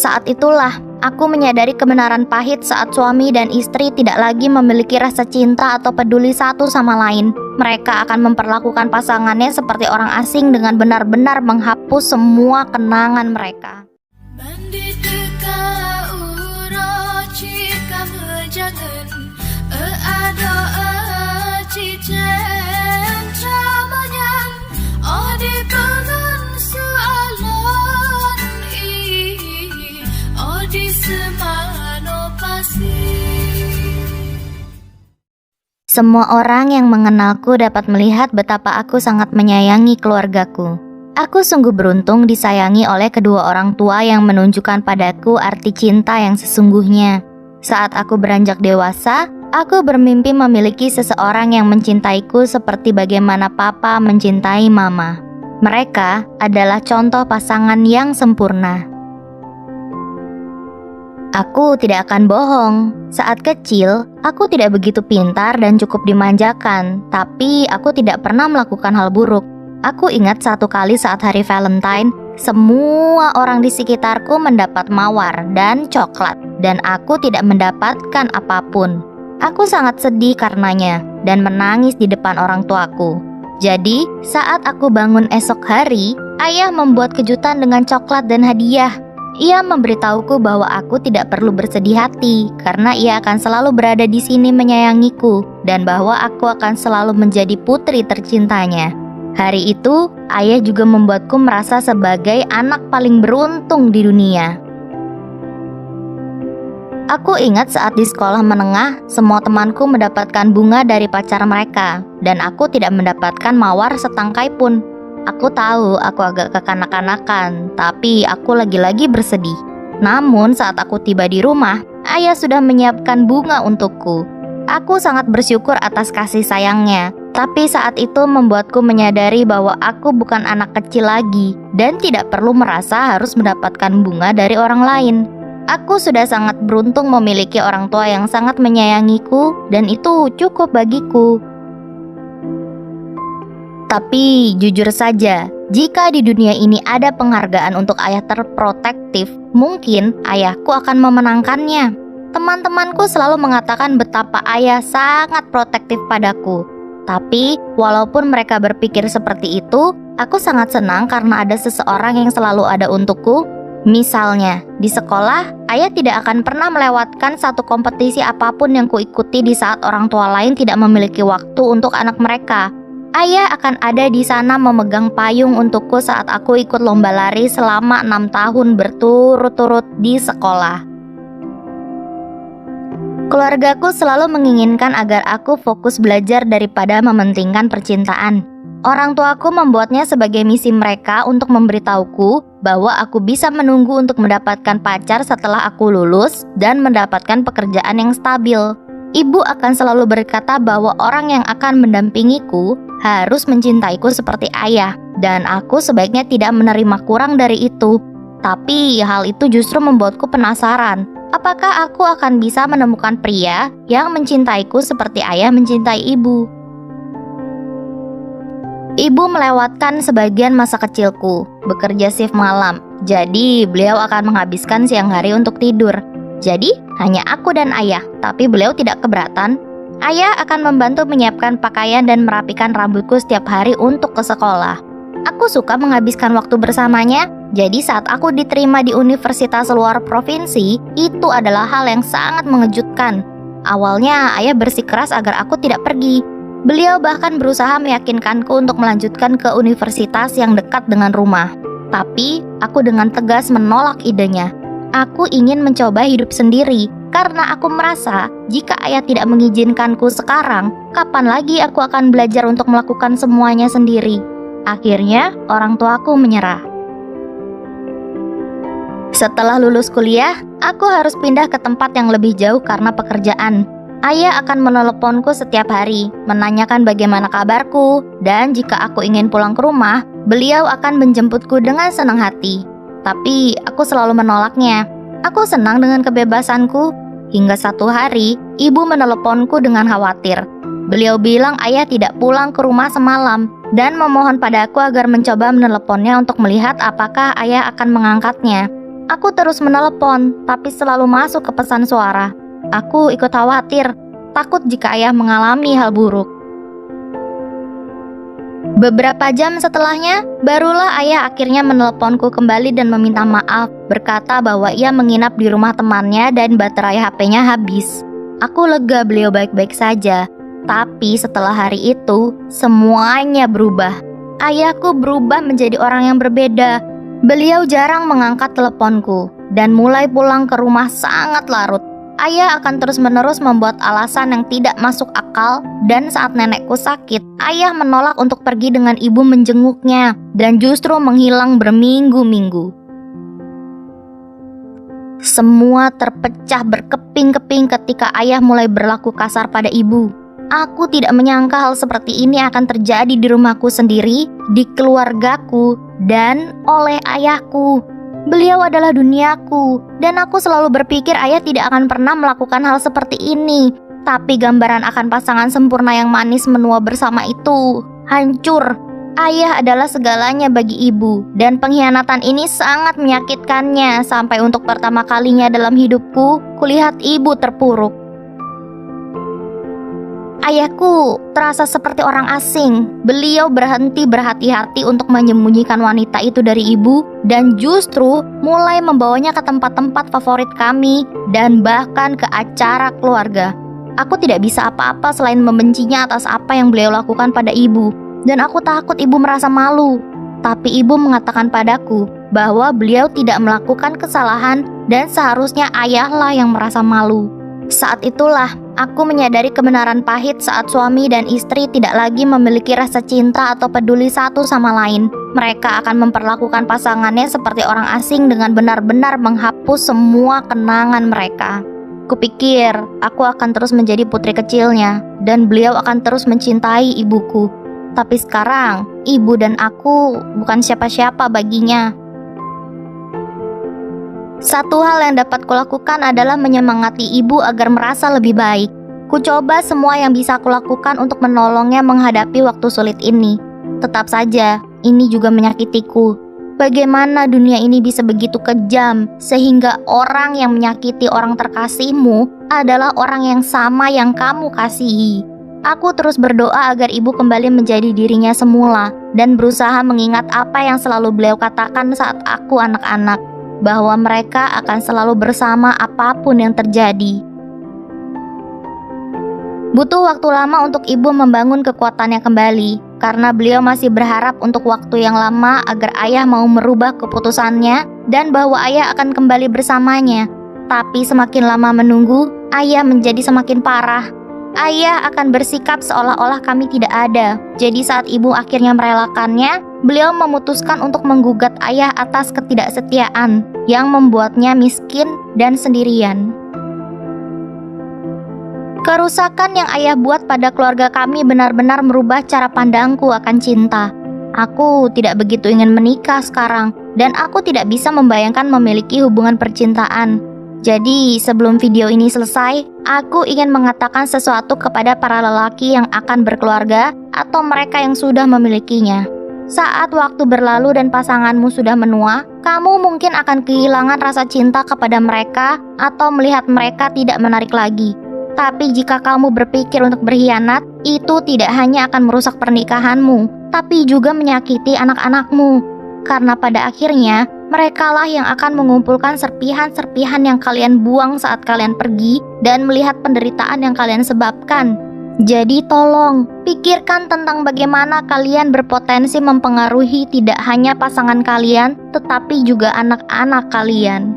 Saat itulah aku menyadari kebenaran pahit saat suami dan istri tidak lagi memiliki rasa cinta atau peduli satu sama lain. Mereka akan memperlakukan pasangannya seperti orang asing dengan benar-benar menghapus semua kenangan mereka. Semua orang yang mengenalku dapat melihat betapa aku sangat menyayangi keluargaku. Aku sungguh beruntung disayangi oleh kedua orang tua yang menunjukkan padaku arti cinta yang sesungguhnya. Saat aku beranjak dewasa, aku bermimpi memiliki seseorang yang mencintaiku seperti bagaimana papa mencintai mama. Mereka adalah contoh pasangan yang sempurna. Aku tidak akan bohong, saat kecil, aku tidak begitu pintar dan cukup dimanjakan, tapi aku tidak pernah melakukan hal buruk. Aku ingat satu kali saat hari Valentine, semua orang di sekitarku mendapat mawar dan coklat, dan aku tidak mendapatkan apapun. Aku sangat sedih karenanya, dan menangis di depan orang tuaku. Jadi, saat aku bangun esok hari, ayah membuat kejutan dengan coklat dan hadiah. Ia memberitahuku bahwa aku tidak perlu bersedih hati karena ia akan selalu berada di sini menyayangiku dan bahwa aku akan selalu menjadi putri tercintanya. Hari itu, ayah juga membuatku merasa sebagai anak paling beruntung di dunia. Aku ingat saat di sekolah menengah, semua temanku mendapatkan bunga dari pacar mereka dan aku tidak mendapatkan mawar setangkai pun. Aku tahu aku agak kekanak-kanakan, tapi aku lagi-lagi bersedih. Namun saat aku tiba di rumah, ayah sudah menyiapkan bunga untukku. Aku sangat bersyukur atas kasih sayangnya, tapi saat itu membuatku menyadari bahwa aku bukan anak kecil lagi dan tidak perlu merasa harus mendapatkan bunga dari orang lain. Aku sudah sangat beruntung memiliki orang tua yang sangat menyayangiku dan itu cukup bagiku. Tapi jujur saja, jika di dunia ini ada penghargaan untuk ayah terprotektif, mungkin ayahku akan memenangkannya. Teman-temanku selalu mengatakan betapa ayah sangat protektif padaku. Tapi walaupun mereka berpikir seperti itu, aku sangat senang karena ada seseorang yang selalu ada untukku. Misalnya, di sekolah, ayah tidak akan pernah melewatkan satu kompetisi apapun yang kuikuti di saat orang tua lain tidak memiliki waktu untuk anak mereka. Ayah akan ada di sana memegang payung untukku saat aku ikut lomba lari selama 6 tahun berturut-turut di sekolah. Keluargaku selalu menginginkan agar aku fokus belajar daripada mementingkan percintaan. Orang tuaku membuatnya sebagai misi mereka untuk memberitahuku bahwa aku bisa menunggu untuk mendapatkan pacar setelah aku lulus dan mendapatkan pekerjaan yang stabil. Ibu akan selalu berkata bahwa orang yang akan mendampingiku harus mencintaiku seperti ayah, dan aku sebaiknya tidak menerima kurang dari itu. Tapi hal itu justru membuatku penasaran, apakah aku akan bisa menemukan pria yang mencintaiku seperti ayah mencintai ibu. Ibu melewatkan sebagian masa kecilku, bekerja shift malam, jadi beliau akan menghabiskan siang hari untuk tidur. Jadi, hanya aku dan ayah, tapi beliau tidak keberatan. Ayah akan membantu menyiapkan pakaian dan merapikan rambutku setiap hari untuk ke sekolah. Aku suka menghabiskan waktu bersamanya, jadi saat aku diterima di universitas luar provinsi, itu adalah hal yang sangat mengejutkan. Awalnya, ayah bersikeras agar aku tidak pergi. Beliau bahkan berusaha meyakinkanku untuk melanjutkan ke universitas yang dekat dengan rumah. Tapi, aku dengan tegas menolak idenya. Aku ingin mencoba hidup sendiri, karena aku merasa jika ayah tidak mengizinkanku sekarang, kapan lagi aku akan belajar untuk melakukan semuanya sendiri. Akhirnya, orang tuaku menyerah. Setelah lulus kuliah, aku harus pindah ke tempat yang lebih jauh karena pekerjaan. Ayah akan meneleponku setiap hari, menanyakan bagaimana kabarku, dan jika aku ingin pulang ke rumah, beliau akan menjemputku dengan senang hati. Tapi aku selalu menolaknya. Aku senang dengan kebebasanku. Hingga satu hari, ibu meneleponku dengan khawatir. Beliau bilang ayah tidak pulang ke rumah semalam dan memohon padaku agar mencoba meneleponnya untuk melihat apakah ayah akan mengangkatnya. Aku terus menelepon, tapi selalu masuk ke pesan suara. Aku ikut khawatir, takut jika ayah mengalami hal buruk. Beberapa jam setelahnya, barulah ayah akhirnya meneleponku kembali dan meminta maaf, berkata bahwa ia menginap di rumah temannya dan baterai HP-nya habis. Aku lega beliau baik-baik saja, tapi setelah hari itu, semuanya berubah. Ayahku berubah menjadi orang yang berbeda. Beliau jarang mengangkat teleponku, dan mulai pulang ke rumah sangat larut. Ayah akan terus-menerus membuat alasan yang tidak masuk akal, dan saat nenekku sakit, ayah menolak untuk pergi dengan ibu menjenguknya, dan justru menghilang berminggu-minggu. Semua terpecah berkeping-keping ketika ayah mulai berlaku kasar pada ibu. Aku tidak menyangka hal seperti ini akan terjadi di rumahku sendiri, di keluargaku, dan oleh ayahku. Beliau adalah duniaku, dan aku selalu berpikir ayah tidak akan pernah melakukan hal seperti ini. Tapi gambaran akan pasangan sempurna yang manis menua bersama itu hancur. Ayah adalah segalanya bagi ibu, dan pengkhianatan ini sangat menyakitkannya. Sampai untuk pertama kalinya dalam hidupku, kulihat ibu terpuruk. Ayahku terasa seperti orang asing. Beliau berhenti berhati-hati untuk menyembunyikan wanita itu dari ibu, dan justru mulai membawanya ke tempat-tempat favorit kami dan bahkan ke acara keluarga. Aku tidak bisa apa-apa selain membencinya atas apa yang beliau lakukan pada ibu, dan aku takut ibu merasa malu. Tapi ibu mengatakan padaku bahwa beliau tidak melakukan kesalahan dan seharusnya ayahlah yang merasa malu. Saat itulah aku menyadari kebenaran pahit saat suami dan istri tidak lagi memiliki rasa cinta atau peduli satu sama lain. Mereka akan memperlakukan pasangannya seperti orang asing dengan benar-benar menghapus semua kenangan mereka. Kupikir aku akan terus menjadi putri kecilnya dan beliau akan terus mencintai ibuku. Tapi sekarang ibu dan aku bukan siapa-siapa baginya. Satu hal yang dapat kulakukan adalah menyemangati ibu agar merasa lebih baik. Kucoba semua yang bisa kulakukan untuk menolongnya menghadapi waktu sulit ini. Tetap saja, ini juga menyakitiku. Bagaimana dunia ini bisa begitu kejam, sehingga orang yang menyakiti orang terkasihmu adalah orang yang sama yang kamu kasihi. Aku terus berdoa agar ibu kembali menjadi dirinya semula, dan berusaha mengingat apa yang selalu beliau katakan saat aku anak-anak, bahwa mereka akan selalu bersama apapun yang terjadi. Butuh waktu lama untuk ibu membangun kekuatannya kembali, karena beliau masih berharap untuk waktu yang lama agar ayah mau merubah keputusannya dan bahwa ayah akan kembali bersamanya. Tapi semakin lama menunggu, ayah menjadi semakin parah. Ayah akan bersikap seolah-olah kami tidak ada. Jadi saat ibu akhirnya merelakannya, beliau memutuskan untuk menggugat ayah atas ketidaksetiaan yang membuatnya miskin dan sendirian. Kerusakan yang ayah buat pada keluarga kami benar-benar merubah cara pandangku akan cinta. Aku tidak begitu ingin menikah sekarang, dan aku tidak bisa membayangkan memiliki hubungan percintaan. Jadi sebelum video ini selesai, aku ingin mengatakan sesuatu kepada para lelaki yang akan berkeluarga atau mereka yang sudah memilikinya. Saat waktu berlalu dan pasanganmu sudah menua, kamu mungkin akan kehilangan rasa cinta kepada mereka atau melihat mereka tidak menarik lagi. Tapi jika kamu berpikir untuk berkhianat, itu tidak hanya akan merusak pernikahanmu, tapi juga menyakiti anak-anakmu. Karena pada akhirnya, merekalah yang akan mengumpulkan serpihan-serpihan yang kalian buang saat kalian pergi dan melihat penderitaan yang kalian sebabkan. Jadi tolong, pikirkan tentang bagaimana kalian berpotensi mempengaruhi tidak hanya pasangan kalian, tetapi juga anak-anak kalian.